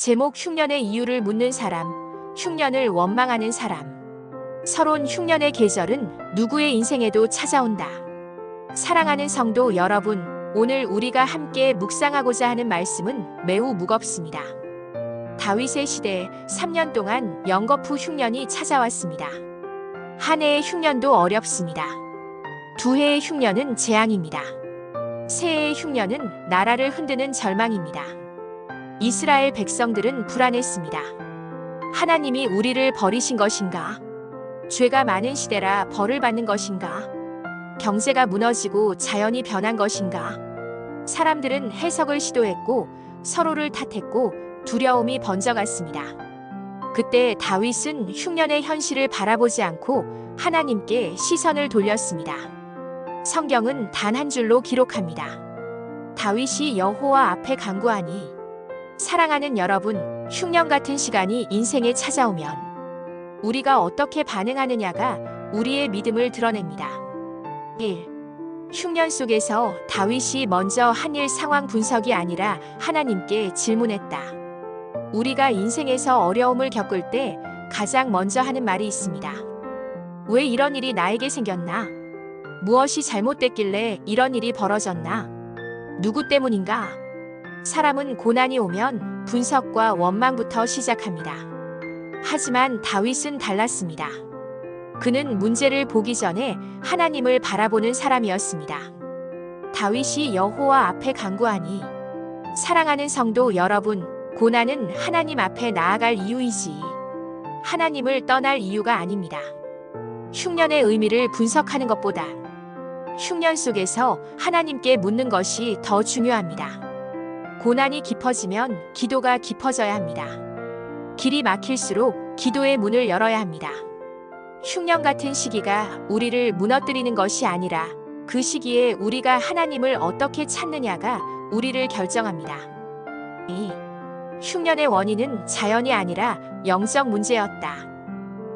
제목 흉년의 이유를 묻는 사람, 흉년을 원망하는 사람. 서론 흉년의 계절은 누구의 인생에도 찾아온다. 사랑하는 성도 여러분, 오늘 우리가 함께 묵상하고자 하는 말씀은 매우 무겁습니다. 다윗의 시대에 3년 동안 영거푸 흉년이 찾아왔습니다. 한 해의 흉년도 어렵습니다. 두 해의 흉년은 재앙입니다. 세 해의 흉년은 나라를 흔드는 절망입니다. 이스라엘 백성들은 불안했습니다. 하나님이 우리를 버리신 것인가? 죄가 많은 시대라 벌을 받는 것인가? 경제가 무너지고 자연이 변한 것인가? 사람들은 해석을 시도했고 서로를 탓했고 두려움이 번져갔습니다. 그때 다윗은 흉년의 현실을 바라보지 않고 하나님께 시선을 돌렸습니다. 성경은 단 한 줄로 기록합니다. 다윗이 여호와 앞에 간구하니. 사랑하는 여러분, 흉년 같은 시간이 인생에 찾아오면 우리가 어떻게 반응하느냐가 우리의 믿음을 드러냅니다. 1. 흉년 속에서 다윗이 먼저 한 일 상황 분석이 아니라 하나님께 질문했다. 우리가 인생에서 어려움을 겪을 때 가장 먼저 하는 말이 있습니다. 왜 이런 일이 나에게 생겼나? 무엇이 잘못됐길래 이런 일이 벌어졌나? 누구 때문인가? 사람은 고난이 오면 분석과 원망부터 시작합니다. 하지만 다윗은 달랐습니다. 그는 문제를 보기 전에 하나님을 바라보는 사람이었습니다. 다윗이 여호와 앞에 간구하니. 사랑하는 성도 여러분, 고난은 하나님 앞에 나아갈 이유이지 하나님을 떠날 이유가 아닙니다. 흉년의 의미를 분석하는 것보다 흉년 속에서 하나님께 묻는 것이 더 중요합니다. 고난이 깊어지면 기도가 깊어져야 합니다. 길이 막힐수록 기도의 문을 열어야 합니다. 흉년 같은 시기가 우리를 무너뜨리는 것이 아니라 그 시기에 우리가 하나님을 어떻게 찾느냐가 우리를 결정합니다. 이 흉년의 원인은 자연이 아니라 영적 문제였다.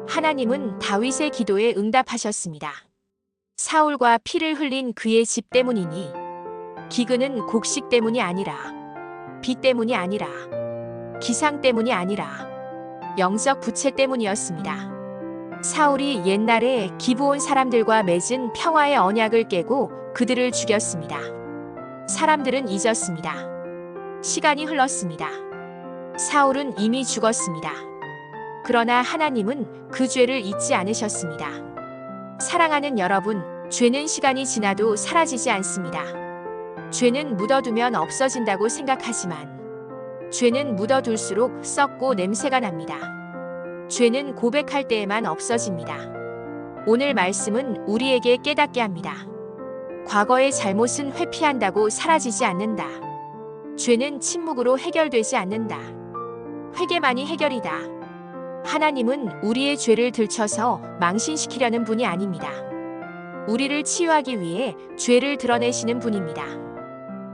하나님은 다윗의 기도에 응답하셨습니다. 사울과 피를 흘린 그의 집 때문이니. 기근은 곡식 때문이 아니라, 비 때문이 아니라, 기상 때문이 아니라 영적 부채 때문이었습니다. 사울이 옛날에 기브온 사람들과 맺은 평화의 언약을 깨고 그들을 죽였습니다. 사람들은 잊었습니다. 시간이 흘렀습니다. 사울은 이미 죽었습니다. 그러나 하나님은 그 죄를 잊지 않으셨습니다. 사랑하는 여러분, 죄는 시간이 지나도 사라지지 않습니다. 죄는 묻어두면 없어진다고 생각하지만 죄는 묻어둘수록 썩고 냄새가 납니다. 죄는 고백할 때에만 없어집니다. 오늘 말씀은 우리에게 깨닫게 합니다. 과거의 잘못은 회피한다고 사라지지 않는다. 죄는 침묵으로 해결되지 않는다. 회개만이 해결이다. 하나님은 우리의 죄를 들춰서 망신시키려는 분이 아닙니다. 우리를 치유하기 위해 죄를 드러내시는 분입니다.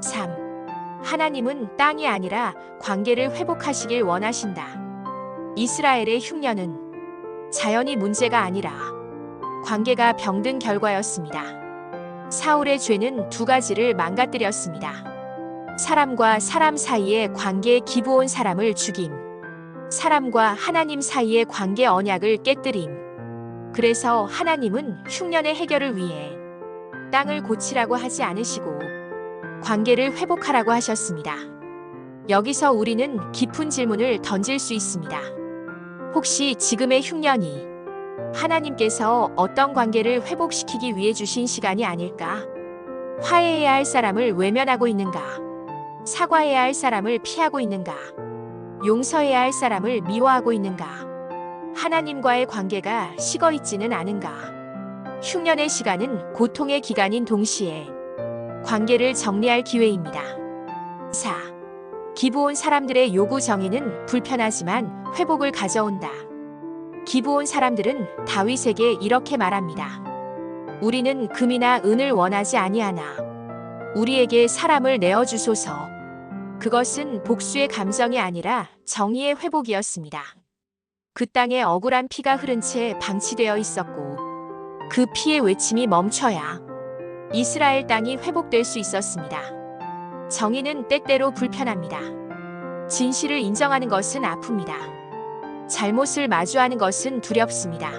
3. 하나님은 땅이 아니라 관계를 회복하시길 원하신다. 이스라엘의 흉년은 자연이 문제가 아니라 관계가 병든 결과였습니다. 사울의 죄는 두 가지를 망가뜨렸습니다. 사람과 사람 사이의 관계에 기브온 사람을 죽임. 사람과 하나님 사이의 관계 언약을 깨뜨림. 그래서 하나님은 흉년의 해결을 위해 땅을 고치라고 하지 않으시고 관계를 회복하라고 하셨습니다. 여기서 우리는 깊은 질문을 던질 수 있습니다. 혹시 지금의 흉년이 하나님께서 어떤 관계를 회복시키기 위해 주신 시간이 아닐까? 화해해야 할 사람을 외면하고 있는가? 사과해야 할 사람을 피하고 있는가? 용서해야 할 사람을 미워하고 있는가? 하나님과의 관계가 식어 있지는 않은가? 흉년의 시간은 고통의 기간인 동시에 관계를 정리할 기회입니다. 4. 기브온 사람들의 요구 정의는 불편하지만 회복을 가져온다. 기브온 사람들은 다윗에게 이렇게 말합니다. 우리는 금이나 은을 원하지 아니하나 우리에게 사람을 내어주소서. 그것은 복수의 감정이 아니라 정의의 회복이었습니다. 그 땅에 억울한 피가 흐른 채 방치되어 있었고 그 피의 외침이 멈춰야 이스라엘 땅이 회복될 수 있었습니다. 정의는 때때로 불편합니다. 진실을 인정하는 것은 아픕니다. 잘못을 마주하는 것은 두렵습니다.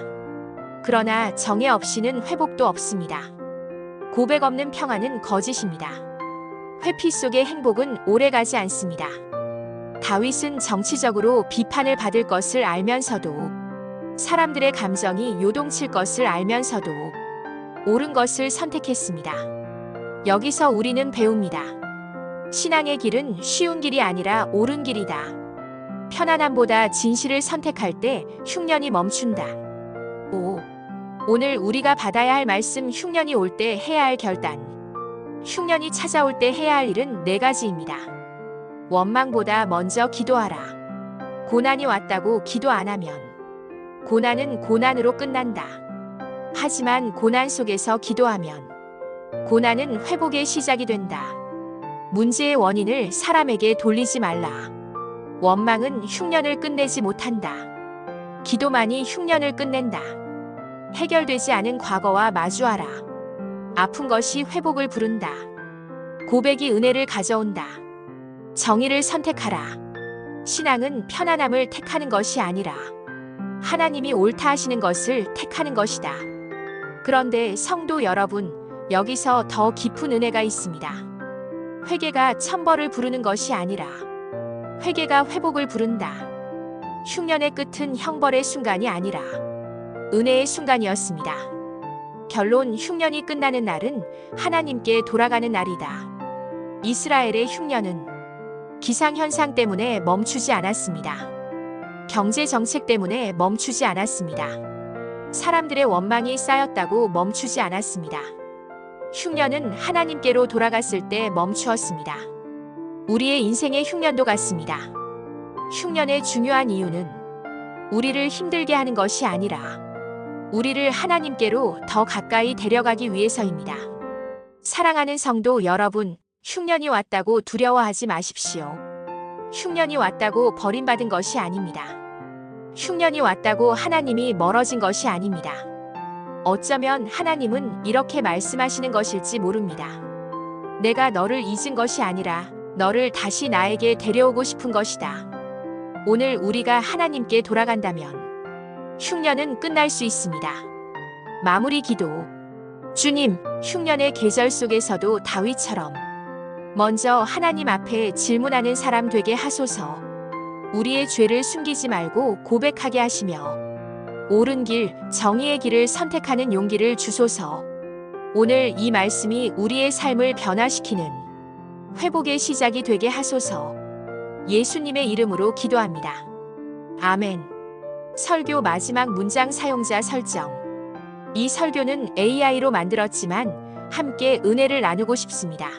그러나 정의 없이는 회복도 없습니다. 고백 없는 평안은 거짓입니다. 회피 속의 행복은 오래가지 않습니다. 다윗은 정치적으로 비판을 받을 것을 알면서도, 사람들의 감정이 요동칠 것을 알면서도 옳은 것을 선택했습니다. 여기서 우리는 배웁니다. 신앙의 길은 쉬운 길이 아니라 옳은 길이다. 편안함보다 진실을 선택할 때 흉년이 멈춘다. 오늘 우리가 받아야 할 말씀, 흉년이 올 때 해야 할 결단. 흉년이 찾아올 때 해야 할 일은 4가지입니다. 원망보다 먼저 기도하라. 고난이 왔다고 기도 안 하면 고난은 고난으로 끝난다. 하지만 고난 속에서 기도하면 고난은 회복의 시작이 된다. 문제의 원인을 사람에게 돌리지 말라. 원망은 흉년을 끝내지 못한다. 기도만이 흉년을 끝낸다. 해결되지 않은 과거와 마주하라. 아픈 것이 회복을 부른다. 고백이 은혜를 가져온다. 정의를 선택하라. 신앙은 편안함을 택하는 것이 아니라 하나님이 옳다 하시는 것을 택하는 것이다. 그런데 성도 여러분, 여기서 더 깊은 은혜가 있습니다. 회개가 천벌을 부르는 것이 아니라 회개가 회복을 부른다. 흉년의 끝은 형벌의 순간이 아니라 은혜의 순간이었습니다. 결론, 흉년이 끝나는 날은 하나님께 돌아가는 날이다. 이스라엘의 흉년은 기상현상 때문에 멈추지 않았습니다. 경제 정책 때문에 멈추지 않았습니다. 사람들의 원망이 쌓였다고 멈추지 않았습니다. 흉년은 하나님께로 돌아갔을 때 멈추었습니다. 우리의 인생의 흉년도 같습니다. 흉년의 중요한 이유는 우리를 힘들게 하는 것이 아니라 우리를 하나님께로 더 가까이 데려가기 위해서입니다. 사랑하는 성도 여러분, 흉년이 왔다고 두려워하지 마십시오. 흉년이 왔다고 버림받은 것이 아닙니다. 흉년이 왔다고 하나님이 멀어진 것이 아닙니다. 어쩌면 하나님은 이렇게 말씀하시는 것일지 모릅니다. 내가 너를 잊은 것이 아니라 너를 다시 나에게 데려오고 싶은 것이다. 오늘 우리가 하나님께 돌아간다면 흉년은 끝날 수 있습니다. 마무리 기도. 주님, 흉년의 계절 속에서도 다윗처럼 먼저 하나님 앞에 질문하는 사람 되게 하소서. 우리의 죄를 숨기지 말고 고백하게 하시며 옳은 길, 정의의 길을 선택하는 용기를 주소서. 오늘 이 말씀이 우리의 삶을 변화시키는 회복의 시작이 되게 하소서. 예수님의 이름으로 기도합니다. 아멘. 설교 마지막 문장 사용자 설정. 이 설교는 AI로 만들었지만 함께 은혜를 나누고 싶습니다.